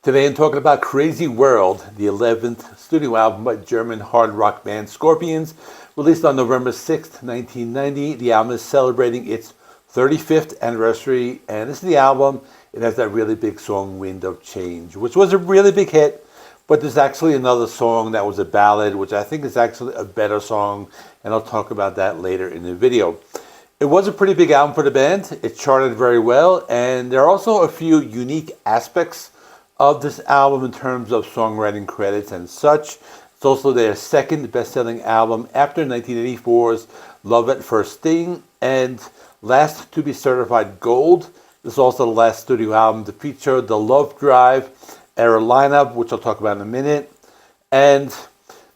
Today I'm talking about Crazy World, the 11th studio album by German hard rock band Scorpions, released on November 6th, 1990. The album is celebrating its 35th anniversary, and this is the album. It has that really big song, Wind of Change, which was a really big hit, but there's actually another song that was a ballad, which I think is actually a better song, and I'll talk about that later in the video. It was a pretty big album for the band. It charted very well, and there are also a few unique aspects of this album in terms of songwriting credits and such. It's also their second best-selling album after 1984's Love at First Sting, and last to be certified gold. This is also the last studio album to feature the Lovedrive-era lineup, which I'll talk about in a minute. And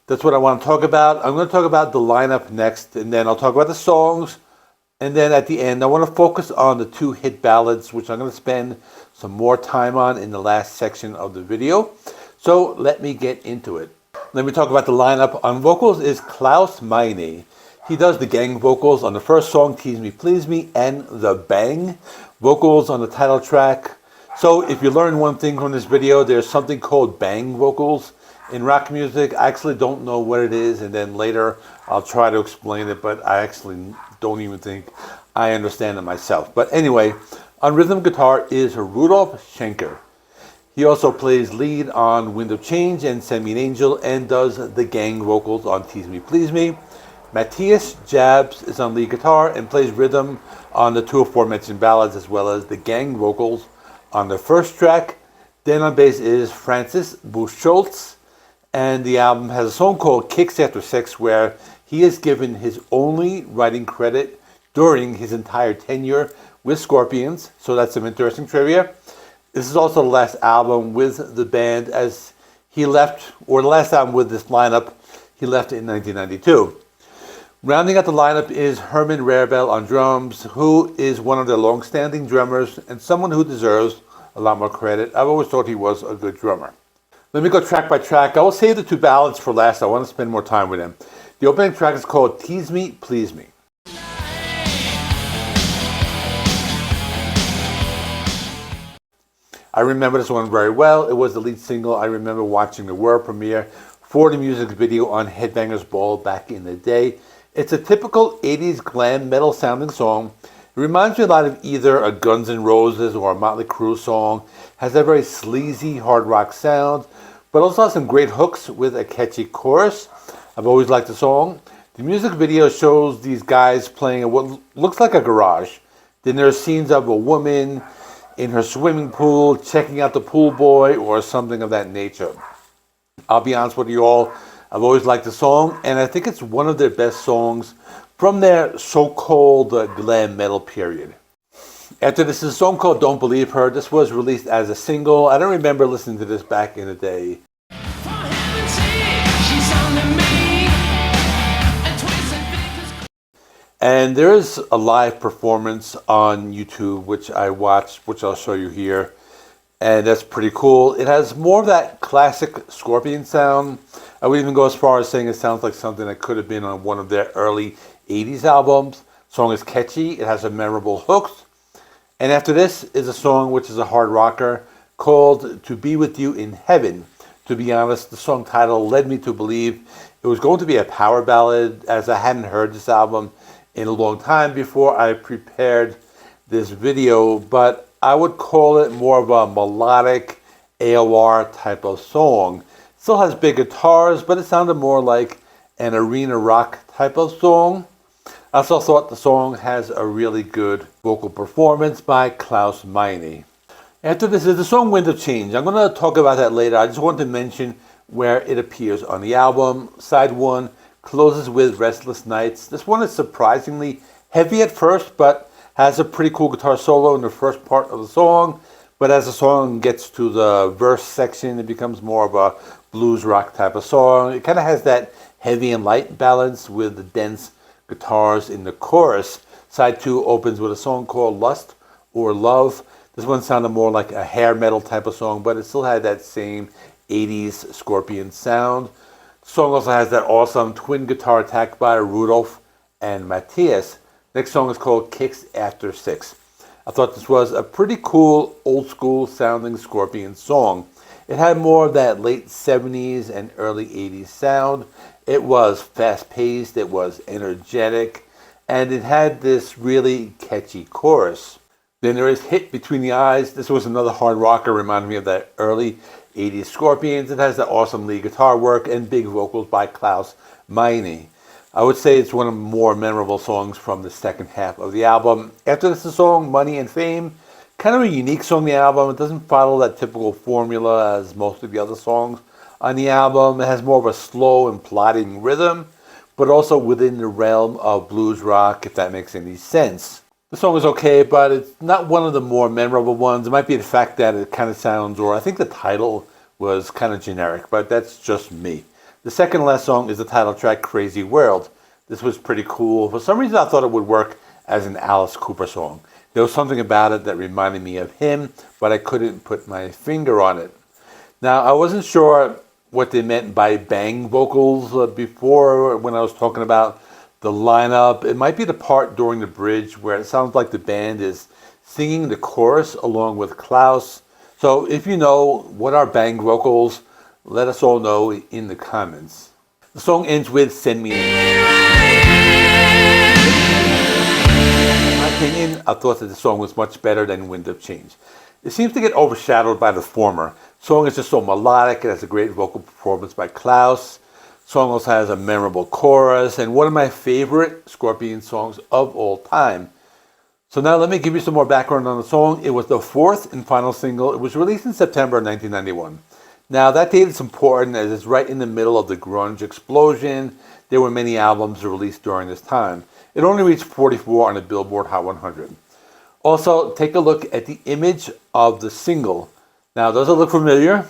that's what I want to talk about. I'm going to talk about the lineup next, and then I'll talk about the songs. And then at the end, I want to focus on the two hit ballads, which I'm going to spend some more time on in the last section of the video. So let me get into it. Let me talk about the lineup. On vocals is Klaus Meine. He does the gang vocals on the first song, Tease Me, Please Me, and the bang vocals on the title track. So if you learn one thing from this video, there's something called bang vocals in rock music. I actually don't know what it is, and then later I'll try to explain it, but I actually don't even think I understand it myself. But anyway, on rhythm guitar is Rudolf Schenker. He also plays lead on Wind of Change and Send Me an Angel, and does the gang vocals on Tease Me, Please Me. Matthias Jabs is on lead guitar and plays rhythm on the two aforementioned ballads, as well as the gang vocals on the first track. Then on bass is Francis Buchholz, and the album has a song called Kicks After Sex, where he is given his only writing credit during his entire tenure with Scorpions, so that's some interesting trivia. This is also the last album with the band, as he left, or the last album with this lineup, he left in 1992. Rounding out the lineup is Herman Rarebell on drums, who is one of their long-standing drummers and someone who deserves a lot more credit. I've always thought he was a good drummer. Let me go track by track. I will save the two ballads for last. I want to spend more time with them. The opening track is called Tease Me, Please Me. I remember this one very well. It was the lead single. I remember watching the world premiere for the music video on Headbangers Ball back in the day. It's a typical 80s glam metal sounding song. It reminds me a lot of either a Guns N' Roses or a Motley Crue song. Has a very sleazy hard rock sound, but also has some great hooks with a catchy chorus. I've always liked the song. The music video shows these guys playing in what looks like a garage. Then there are scenes of a woman in her swimming pool, checking out the pool boy, or something of that nature. I'll be honest with you all, I've always liked the song, and I think it's one of their best songs from their so-called glam metal period. After this is a song called Don't Believe Her. This was released as a single. I don't remember listening to this back in the day. And there is a live performance on YouTube, which I watched, which I'll show you here. And that's pretty cool. It has more of that classic Scorpion sound. I would even go as far as saying it sounds like something that could have been on one of their early 80s albums. The song is catchy. It has some memorable hooks. And after this is a song which is a hard rocker called To Be With You in Heaven. To be honest, the song title led me to believe it was going to be a power ballad, as I hadn't heard this album in a long time before I prepared this video, but I would call it more of a melodic AOR type of song. Still has big guitars, but it sounded more like an arena rock type of song. I also thought the song has a really good vocal performance by Klaus Meine. After this is the song Wind of Change. I'm going to talk about that later. I just want to mention where it appears on the album. Side 1 closes with Restless Nights. This one is surprisingly heavy at first, but has a pretty cool guitar solo in the first part of the song. But as the song gets to the verse section, it becomes more of a blues rock type of song. It kind of has that heavy and light balance with the dense guitars in the chorus. Side 2 opens with a song called Lust or Love. This one sounded more like a hair metal type of song, but it still had that same 80s Scorpion sound. The song also has that awesome twin guitar attack by Rudolf and Matthias. Next song is called Kicks After Sex. I thought this was a pretty cool, old school sounding Scorpion song. It had more of that late 70s and early 80s sound. It was fast-paced, it was energetic, and it had this really catchy chorus. Then there is Hit Between the Eyes. This was another hard rocker, reminded me of that early 80s Scorpions. It has that awesome lead guitar work and big vocals by Klaus, Meine. I would say it's one of the more memorable songs from the second half of the album. After this, the song Money and Fame, kind of a unique song on the album. It doesn't follow that typical formula as most of the other songs on the album. It has more of a slow and plodding rhythm, but also within the realm of blues rock, if that makes any sense. The song is okay, but it's not one of the more memorable ones. It might be the fact that it kind of sounds, or I think the title was kind of generic, but that's just me. The second to last song is the title track, Crazy World. This was pretty cool. For some reason, I thought it would work as an Alice Cooper song. There was something about it that reminded me of him, but I couldn't put my finger on it. Now, I wasn't sure what they meant by bang vocals before when I was talking about the lineup. It might be the part during the bridge where it sounds like the band is singing the chorus along with Klaus. So if you know what are bang vocals, let us all know in the comments. The song ends with Send Me In. In my opinion, I thought that the song was much better than Wind of Change. It seems to get overshadowed by the former. The song is just so melodic. It has a great vocal performance by Klaus. The song also has a memorable chorus and one of my favorite Scorpion songs of all time. So now let me give you some more background on the song. It was the fourth and final single. It was released in September 1991. Now that date is important as it's right in the middle of the grunge explosion. There were many albums released during this time. It only reached 44 on the Billboard Hot 100. Also, take a look at the image of the single. Now, does it look familiar?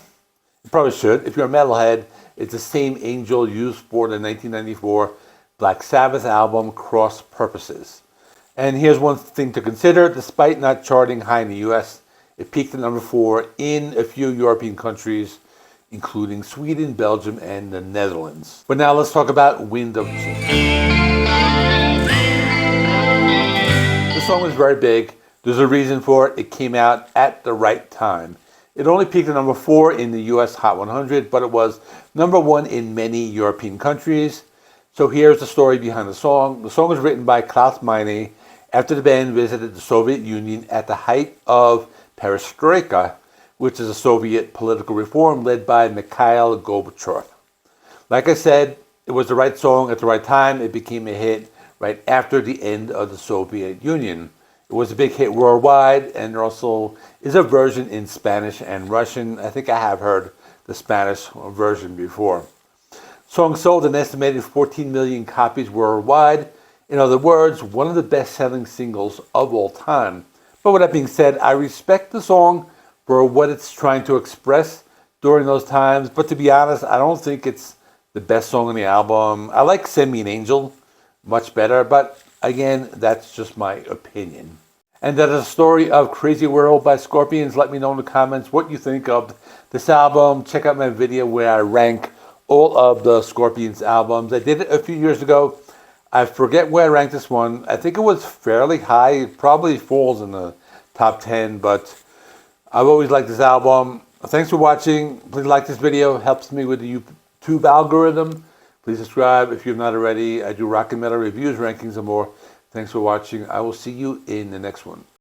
It probably should. If you're a metalhead, it's the same angel used for the 1994 Black Sabbath album, Cross Purposes. And here's one thing to consider. Despite not charting high in the US, it peaked at number 4 in a few European countries, including Sweden, Belgium, and the Netherlands. But now let's talk about Wind of Change. The song was very big. There's a reason for it. It came out at the right time. It only peaked at number 4 in the US Hot 100, but it was number 1 in many European countries. So here's the story behind the song. The song was written by Klaus Meine after the band visited the Soviet Union at the height of Perestroika, which is a Soviet political reform led by Mikhail Gorbachev. Like I said, it was the right song at the right time. It became a hit right after the end of the Soviet Union. It was a big hit worldwide, and there also is a version in Spanish and Russian. I think I have heard the Spanish version before. The song sold an estimated 14 million copies worldwide. In other words, one of the best-selling singles of all time. But with that being said, I respect the song for what it's trying to express during those times. But to be honest, I don't think it's the best song on the album. I like Send Me an Angel much better, but again, that's just my opinion. And that is a story of Crazy World by Scorpions. Let me know in the comments what you think of this album. Check out my video where I rank all of the Scorpions albums. I did it a few years ago. I forget where I ranked this one. I think it was fairly high. It probably falls in the top 10, but I've always liked this album. Thanks for watching. Please like this video. It helps me with the YouTube algorithm. Please subscribe if you've not already. I do rock and metal reviews, rankings, and more. Thanks for watching. I will see you in the next one.